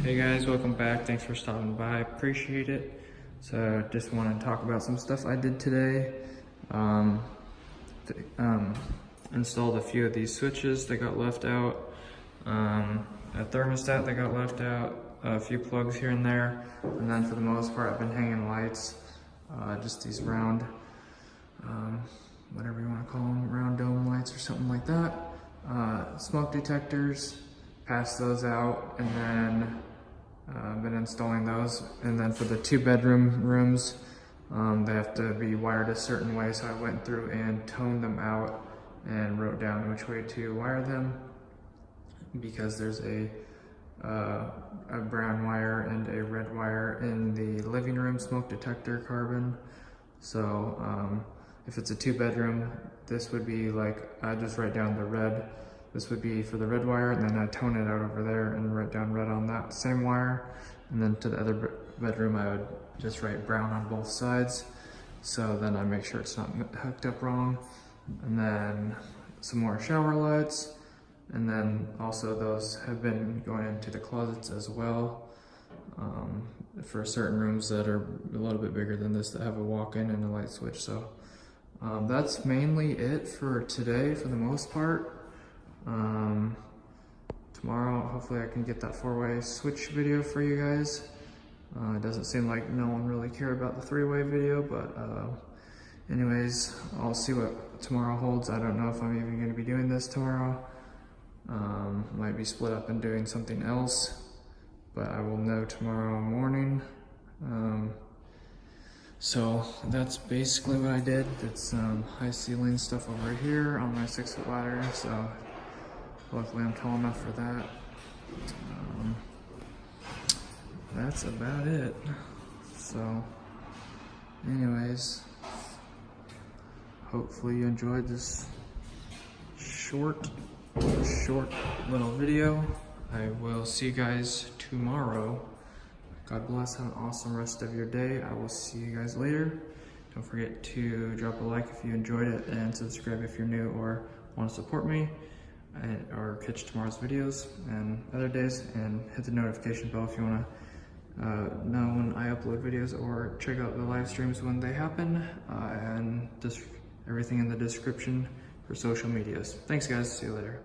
Hey guys, welcome back. Thanks for stopping by. Appreciate it. So just want to talk about some stuff I did today. Installed a few of these switches that got left out. A thermostat that got left out. A few plugs here and there. And then for the most part, I've been hanging lights. Just these round, whatever you want to call them, round dome lights or something like that. Smoke detectors. Passed those out, and then been installing those. And then for the 2-bedroom rooms, they have to be wired a certain way, so I went through and toned them out and wrote down which way to wire them, because there's a brown wire and a red wire in the living room smoke detector carbon. So if it's a 2-bedroom, this would be like, I just write down the red. This would be for the red wire, and then I tone it out over there and write down red on that same wire. And then to the other bedroom, I would just write brown on both sides. So then I make sure it's not hooked up wrong. And then some more shower lights. And then also those have been going into the closets as well. For certain rooms that are a little bit bigger than this, that have a walk-in and a light switch. So that's mainly it for today for the most part. Tomorrow, hopefully I can get that 4-way switch video for you guys. It doesn't seem like no one really cared about the 3-way video, but anyways, I'll see what tomorrow holds. I don't know if I'm even going to be doing this tomorrow. Might be split up and doing something else, but I will know tomorrow morning. So that's basically what I did. Did some high ceiling stuff over here on my 6-foot ladder, so luckily I'm tall enough for that. That's about it. So anyways, hopefully you enjoyed this short little video. I will see you guys tomorrow. God bless. Have an awesome rest of your day. I will see you guys later. Don't forget to drop a like if you enjoyed it, and subscribe if you're new or want to support me, or catch tomorrow's videos and other days, and hit the notification bell if you want to know when I upload videos, or check out the live streams when they happen, and just everything in the description for social medias. Thanks guys, see you later.